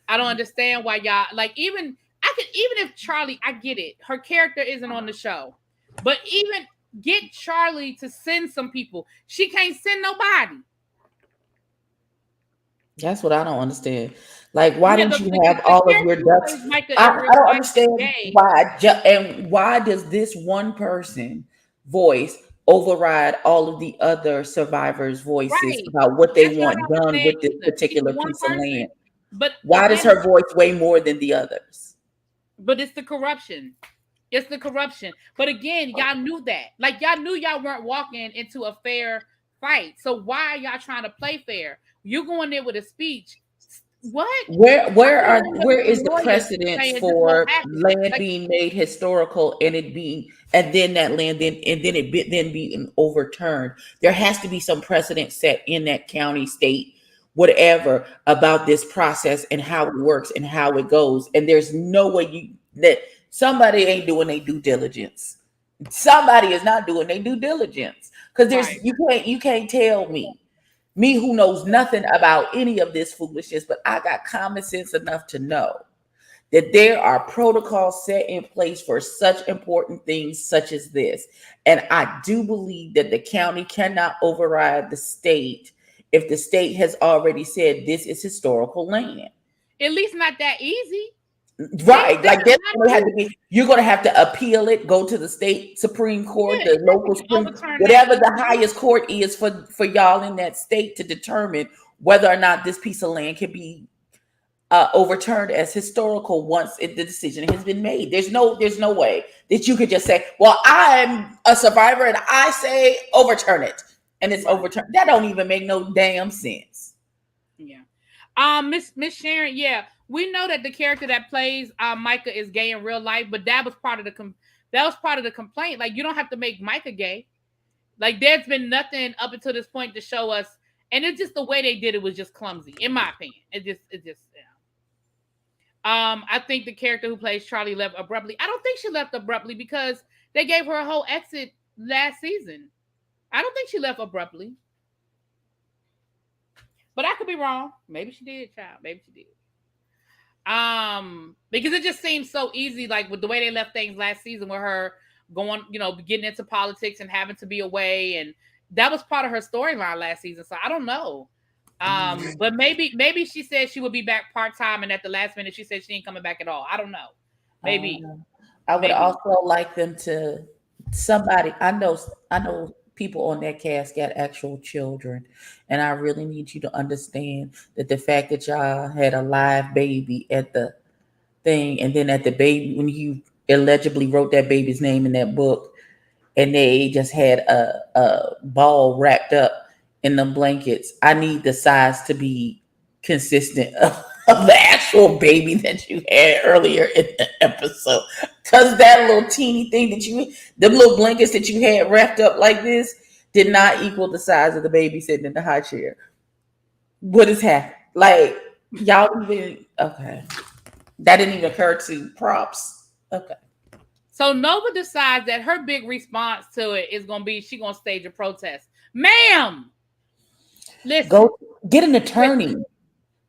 I don't understand why y'all, like, even if Charley, I get it, her character isn't on the show, but even get Charley to send some people. She can't send nobody. That's what I don't understand. Like, why Yeah, didn't you have all of your ducks? Micah I in real don't life understand gay. why. And why does this one person voice override all of the other survivors' voices Right. about what they That's what I want don't done understand with this either. She's particular one piece of person, land? but Why does again, her voice weigh more than the others? but it's the corruption. It's the corruption. But again, y'all knew that. Like, y'all knew y'all weren't walking into a fair fight. So why are y'all trying to play fair? You're going there with a speech. What? Where is the Lawyers precedence saying this won't for happen. land Like, being made historical and it being and then that land then being overturned? There has to be some precedent set in that county, state, whatever, about this process and how it works and how it goes. And there's no way that somebody ain't doing their due diligence. Somebody is not doing their due diligence because right. you can't tell me who knows nothing about any of this foolishness, but I got common sense enough to know that there are protocols set in place for such important things such as this. And I do believe that the county cannot override the state if the state has already said this is historical land. At least not that easy. Right, like that's going to have to be. You're going to have to appeal it, go to the state Supreme Court, Yeah, the local Supreme, whatever the highest court is for y'all in that state to determine whether or not this piece of land can be overturned as historical once the decision has been made. There's no way that you could just say, "Well, I'm a survivor and I say overturn it," and it's overturned. That don't even make no damn sense. Yeah. Miss Sharon, yeah, we know that the character that plays Micah is gay in real life, but that was part of the complaint. Like, you don't have to make Micah gay. Like, there's been nothing up until this point to show us, and it's just the way they did it was just clumsy, in my opinion. It just you know. I think the character who plays Charley left abruptly. I don't think she left abruptly because they gave her a whole exit last season. I don't think she left abruptly. But I could be wrong. Maybe she did, child. Maybe she did. Because it just seems so easy, like with the way they left things last season with her going, getting into politics and having to be away, and that was part of her storyline last season. So I don't know. But maybe she said she would be back part-time, and at the last minute she said she ain't coming back at all. I don't know. Maybe. I would also like them to somebody. I know people on that cast got actual children, and I really need you to understand that the fact that y'all had a live baby at the thing, and then at the baby when you allegedly wrote that baby's name in that book, and they just had a ball wrapped up in the blankets. I need the size to be consistent of the actual baby that you had earlier in the episode. Because that little teeny thing them little blankets that you had wrapped up like this did not equal the size of the baby sitting in the high chair. What is happening? Like, Y'all even okay. That didn't even occur to props. Okay. So Nova decides that her big response to it is gonna be she gonna stage a protest. Ma'am, listen, Go get an attorney listen,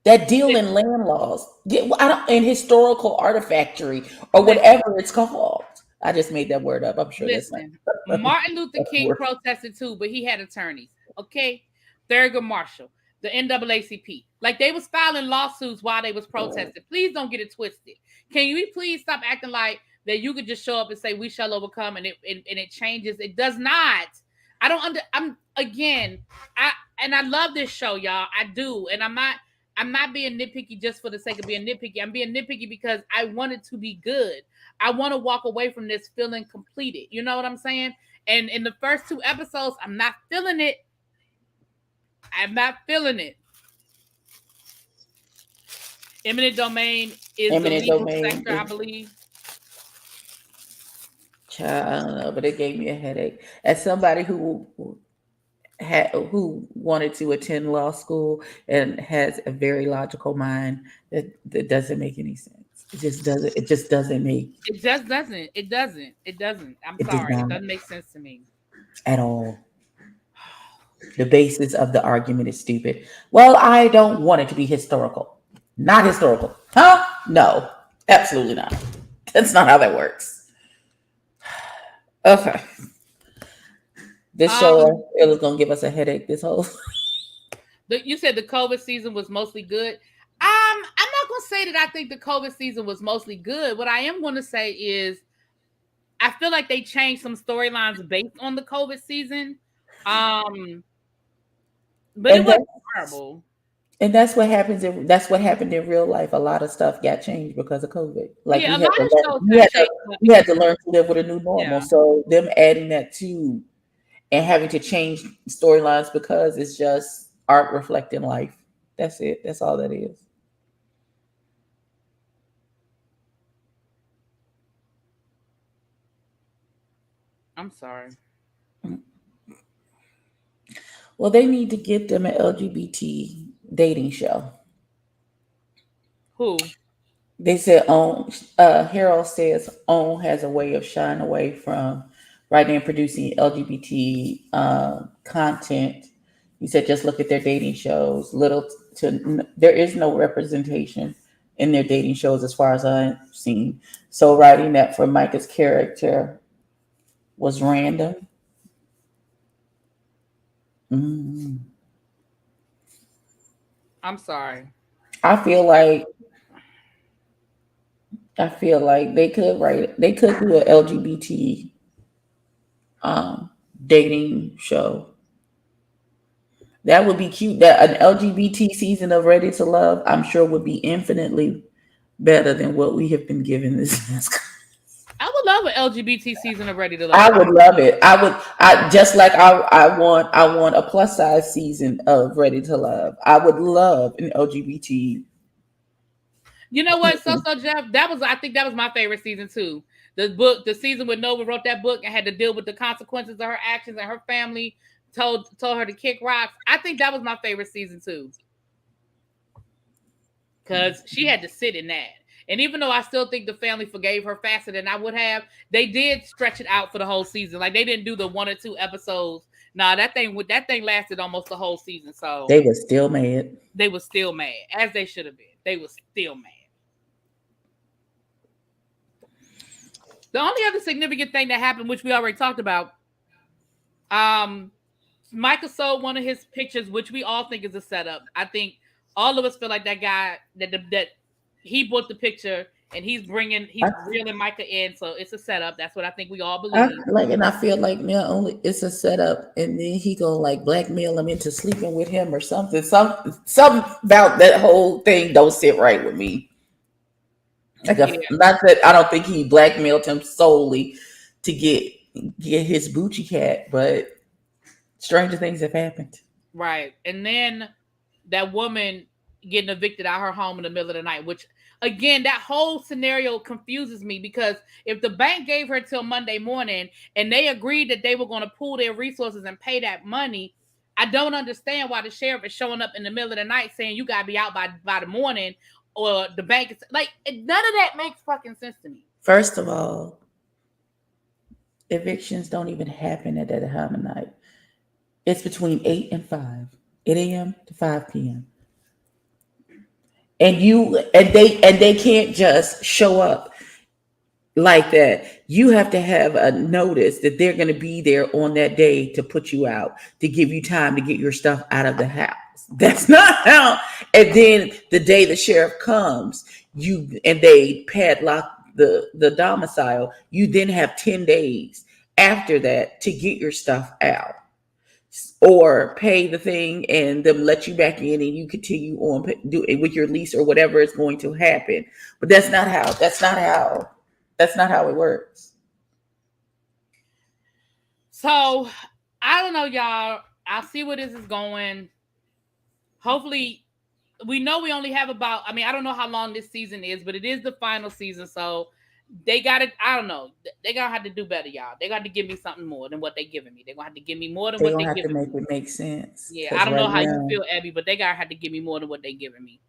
that deal in listen, land laws. Get I don't in historical artifactory or listen. whatever it's called. I just made that word up. I'm sure that's not Listen, Martin Luther a King word. protested too, but he had attorneys. Okay, Thurgood Marshall, the NAACP, like they was filing lawsuits while they was protesting. Please don't get it twisted. Can you please stop acting like that? You could just show up and say we shall overcome, and it changes. It does not. I don't under. I'm again. I love this show, y'all. I do, and I'm not. I'm not being nitpicky just for the sake of being nitpicky. I'm being nitpicky because I want it to be good. I want to walk away from this feeling completed. You know what I'm saying? And in the first 2 episodes, I'm not feeling it. I'm not feeling it. Eminent domain is the Eminent legal domain sector, I is believe. child, I don't know, but it gave me a headache. As somebody who wanted to attend law school and has a very logical mind, that doesn't make any sense. It just doesn't make It just doesn't. It doesn't. It doesn't. I'm it does sorry. It not doesn't make sense to me. at all. The basis of the argument is stupid. Well, I don't want it to be historical. Not historical. Huh? No. Absolutely not. That's not how that works. Okay. This Um, show it was gonna give us a headache this whole you said the COVID season was mostly good. I'm not gonna say that I think the COVID season was mostly good. What I am gonna say is I feel like they changed some storylines based on the COVID season. Um, but it and wasn't that's horrible. and that's what happened in real life. A lot of stuff got changed because of COVID. Like Yeah, a lot of shows got changed. But we had to learn to live with a new normal. yeah, So them adding that too and having to change storylines because it's just art reflecting life. That's it. That's all that is. I'm sorry. Well, they need to get them an LGBT dating show. Who? They said Harold says OWN has a way of shying away from writing and producing LGBT content. He said just look at their dating shows. There is no representation in their dating shows as far as I've seen. So writing that for Micah's character was random. Mm. I'm sorry. I feel like they could do an LGBT um, dating show. That would be cute. That an LGBT season of Ready to Love, I'm sure, would be infinitely better than what we have been given this past. I would love an LGBT season of Ready to I Love. would love it. I just like I want a plus size season of Ready to Love. I would love an LGBT. You know what? So Jeff, I think that was my favorite season too. The season when Nova wrote that book and had to deal with the consequences of her actions and her family told her to kick rocks. I think that was my favorite season too. Because she had to sit in that. And even though I still think the family forgave her faster than I would have, they did stretch it out for the whole season. Like they didn't do the 1 or 2 episodes. Nah, that thing lasted almost the whole season. So They were still mad. they were still mad, as they should have been. They were still mad. The only other significant thing that happened, which we already talked about, um, Micah sold one of his pictures, which we all think is a setup. I think all of us feel like that guy that he bought the picture and he's reeling Micah in, so it's a setup. That's what I think we all believe. And I feel like not only it's a setup, and then he gonna like blackmail him into sleeping with him or something. Something about that whole thing don't sit right with me. Yeah, Not that I don't think he blackmailed him solely to get his Bucci cat, but stranger things have happened. right. And then that woman getting evicted out her home in the middle of the night, which again, that whole scenario confuses me because if the bank gave her till Monday morning and they agreed that they were going to pool their resources and pay that money, I don't understand why the sheriff is showing up in the middle of the night saying you gotta be out by the morning, or the bank is like, none of that makes fucking sense to me. First of all, evictions don't even happen at that time of night. It's between 8 and 5, 8 a.m. to 5 p.m. And they can't just show up like that. You have to have a notice that they're going to be there on that day to put you out, to give you time to get your stuff out of the house. That's not how. And then the day the sheriff comes, they padlock the domicile. You then have 10 days after that to get your stuff out, or pay the thing and them let you back in, and you continue on do it with your lease or whatever is going to happen. But that's not how it works. So I don't know, y'all. I'll see where this is going. Hopefully, we know we only have about, I don't know how long this season is, but it is the final season. So they got to, I don't know. They're going to have to do better, y'all. They got to give me something more than what they're giving me. They're going to have to give me more than what they're giving me. They have to make it make sense. Yeah, I don't know how you feel, Abby, but they got to have to give me more than what they're giving me.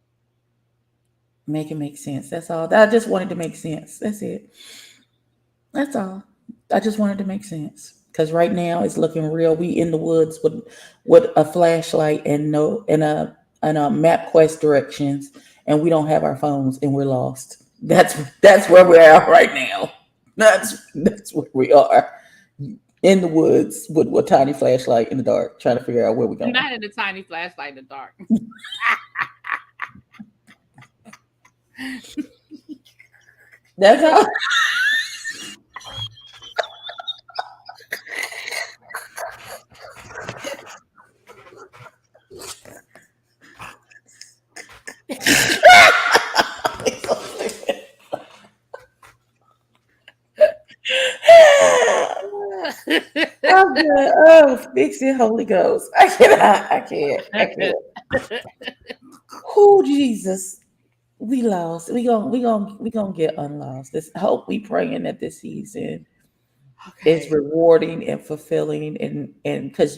Make it make sense. That's all. I just wanted to make sense. That's it. That's all. I just wanted to make sense. Because right now it's looking real. We in the woods with a flashlight and a MapQuest directions, and we don't have our phones and we're lost. That's where we are right now. That's where we are. In the woods with a tiny flashlight in the dark, trying to figure out where we're going. Not in a tiny flashlight in the dark. That's how. I'm good. Oh, fix it, Holy Ghost. I can't. Oh, Jesus. We lost. We gonna get unlost. Let's hope we praying that this season is rewarding and fulfilling, and because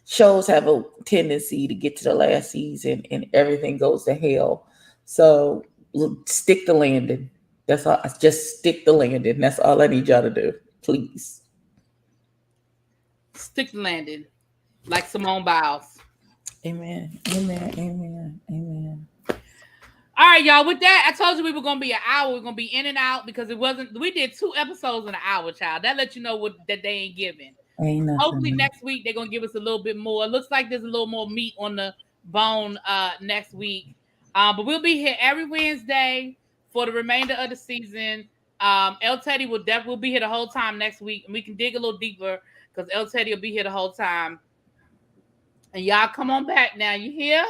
shows have a tendency to get to the last season and everything goes to hell. So stick the landing. That's all. Just stick the landing. That's all I need y'all to do, please. Stick the landing, like Simone Biles. Amen. All right, y'all. With that, I told you we were gonna be an hour. We're gonna be in and out because it wasn't. We did 2 episodes in an hour, child. That lets you know that they ain't giving. Hopefully next week they're gonna give us a little bit more. It looks like there's a little more meat on the bone next week. But we'll be here every Wednesday for the remainder of the season. El Teddy will be here the whole time next week, and we can dig a little deeper because El Teddy will be here the whole time. And y'all come on back now. You hear?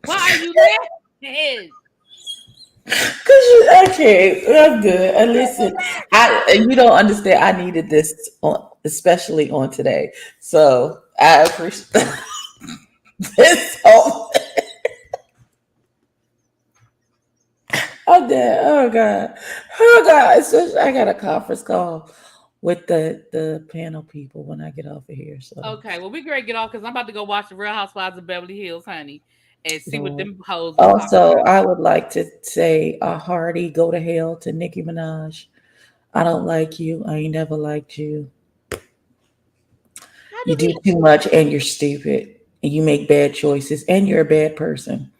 Why are you laughing? I'm good. And listen, you don't understand. I needed this especially on today. So I appreciate this. I'm dead. Oh God. So I got a conference call with the panel people when I get off of here. So okay, well, we great to get off because I'm about to go watch the Real Housewives of Beverly Hills, honey, and see what them hoes. Also, I would like to say a hearty go to hell to Nicki Minaj. I don't like you. I ain't never liked you. You do too much and you're stupid and you make bad choices and you're a bad person.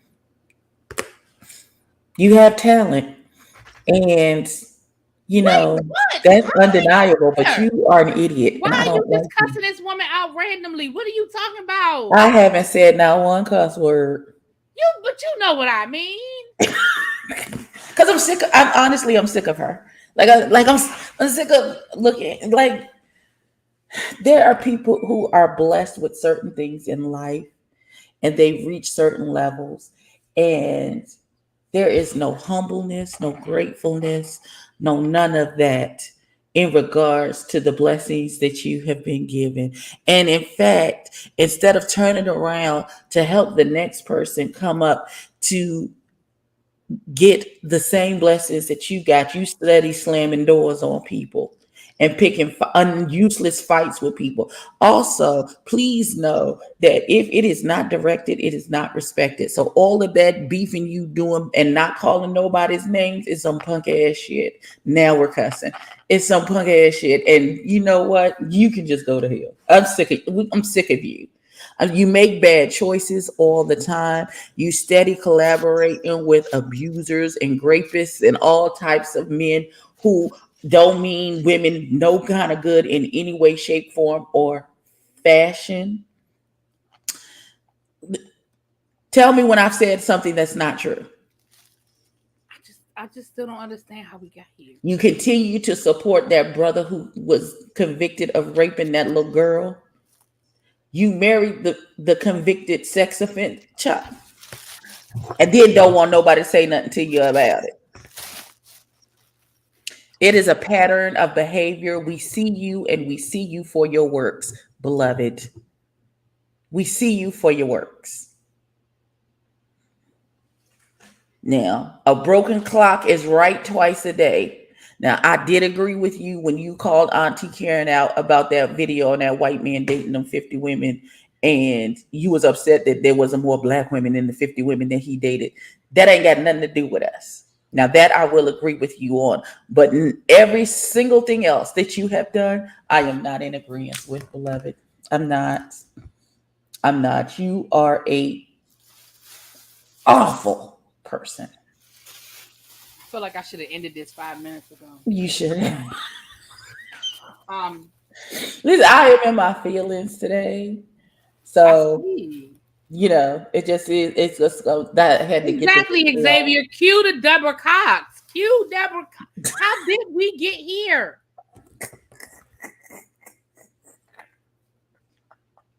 You have talent and that's undeniable, but you are an idiot. Why are you just cussing this woman out randomly? What are you talking about? I haven't said not one cuss word. But you know what I mean. Because I'm sick. I'm sick of her. I'm sick of looking like there are people who are blessed with certain things in life, and they've reached certain levels, and there is no humbleness, no gratefulness, no none of that in regards to the blessings that you have been given. And in fact, instead of turning around to help the next person come up to get the same blessings that you got. You steady slamming doors on people and picking useless fights with people. Also, please know that if it is not directed, it is not respected. So all of that beefing you doing and not calling nobody's names is some punk ass shit. Now we're cussing. It's some punk ass shit. And you know what? You can just go to hell. I'm sick of you. You make bad choices all the time. You steady collaborating with abusers and rapists and all types of men who don't mean women no kind of good in any way, shape, form, or fashion. Tell me when I've said something that's not true. I just still don't understand how we got here. You continue to support that brother who was convicted of raping that little girl. You married the convicted sex offender child, and then don't want nobody to say nothing to you about it. It is a pattern of behavior. We see you and we see you for your works, beloved. We see you for your works. Now, a broken clock is right twice a day. Now, I did agree with you when you called Auntie Karen out about that video on that white man dating them 50 women, and you was upset that there wasn't more black women in the 50 women that he dated. That ain't got nothing to do with us. Now, that I will agree with you on. But every single thing else that you have done, I am not in agreement with, beloved. I'm not. You are a awful person. I feel like I should have ended this 5 minutes ago. You should. Listen, I am in my feelings today, so you know it just is. It's just that I had to exactly get Xavier. Cue to Deborah Cox. Cue Deborah. How did we get here?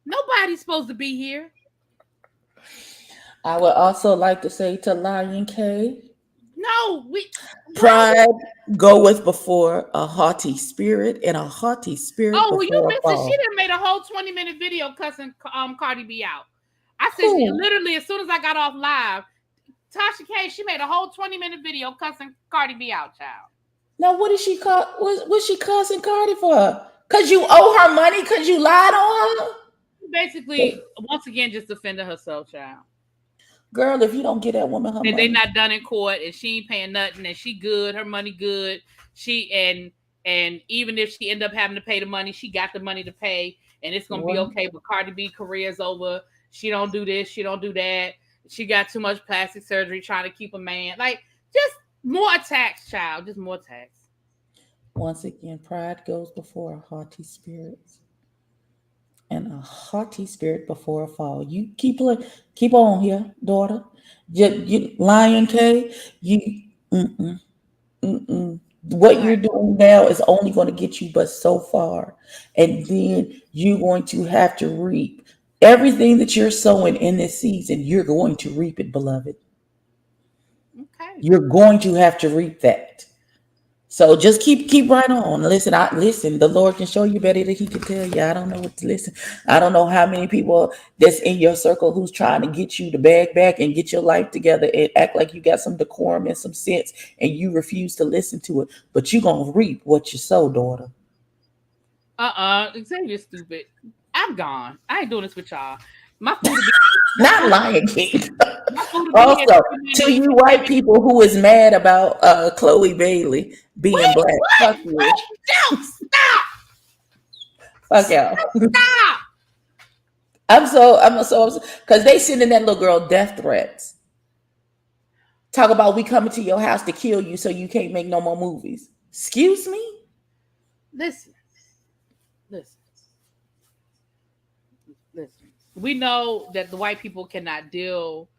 Nobody's supposed to be here. I would also like to say to Lion K. No, pride goeth before a haughty spirit, and a haughty spirit. Oh, well, you missed it. She done made a whole 20-minute video cussing Cardi B out. I said literally as soon as I got off live, Tasha K, she made a whole 20-minute video cussing Cardi B out, child. Now, what did she call? What's she cussing Cardi for? Cause you owe her money? Cause you lied on her? Basically, once again, just defending herself, child. Girl, if you don't get that woman her money, they not done in court, and she ain't paying nothing, and she good, her money good. She and even if she end up having to pay the money, she got the money to pay, and it's gonna be okay. But Cardi B career's over. She don't do this, she don't do that. She got too much plastic surgery trying to keep a man. Like, just more attacks, child. Just more attacks. Once again, pride goes before a haughty spirit, and a haughty spirit before a fall. You keep on here, daughter. You Lion K. What you're doing now is only going to get you but so far, and then you're going to have to reap everything that you're sowing in this season. You're going to reap it, beloved. Okay. You're going to have to reap that. So just keep right on. Listen. The Lord can show you better than He can tell you. I don't know what to listen. I don't know how many people that's in your circle who's trying to get you to bag back and get your life together and act like you got some decorum and some sense, and you refuse to listen to it. But you're gonna reap what you sow, daughter. Xavier's stupid. I'm gone. I ain't doing this with y'all. My food not Lion King. Also, to you white people who is mad about Chloe Bailey being black, fuck you. No, stop. Fuck y'all. Stop. I'm so because they sending that little girl death threats. Talk about we coming to your house to kill you so you can't make no more movies. Excuse me? Listen. We know that the white people cannot deal.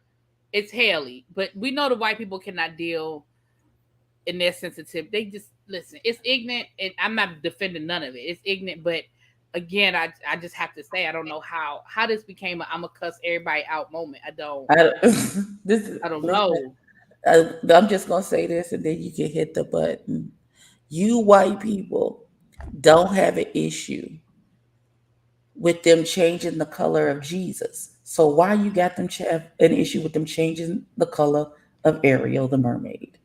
It's Haley, but we know the white people cannot deal in their sensitive. They just listen. It's ignorant, and I'm not defending none of it. It's ignorant, but again, I just have to say I don't know how this became a I'm a cuss everybody out moment. I don't know. I'm just gonna say this, and then you can hit the button. You white people don't have an issue with them changing the color of Jesus. So why you got them an issue with them changing the color of Ariel the mermaid.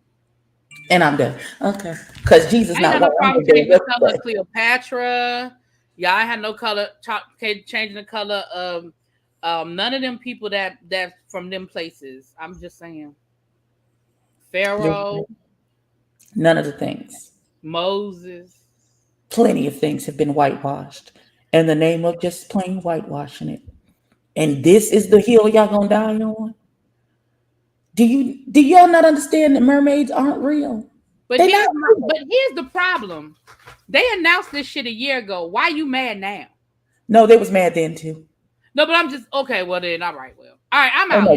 And I'm done. Okay. Because Jesus I ain't not got no white. problem changing the color of Cleopatra. Yeah, I had no color changing the color of none of them people that from them places. I'm just saying. Pharaoh, None of the things. Moses. Plenty of things have been whitewashed in the name of just plain whitewashing it. And this is the hill y'all gonna die on? Do y'all not understand that mermaids aren't real? But They're not real. here's the problem. They announced this shit a year ago. Why you mad now? No, they was mad then too. No, but I'm just okay. Well then, all right. Well, all right. I'm Oh out, no,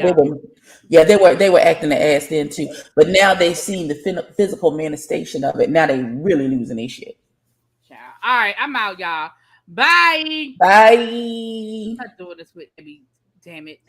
y'all. they were acting the ass then too. But now they've seen the physical manifestation of it. Now they really losing their shit. All right, I'm out, y'all. Bye. Bye. I'm not doing this with me. Damn it.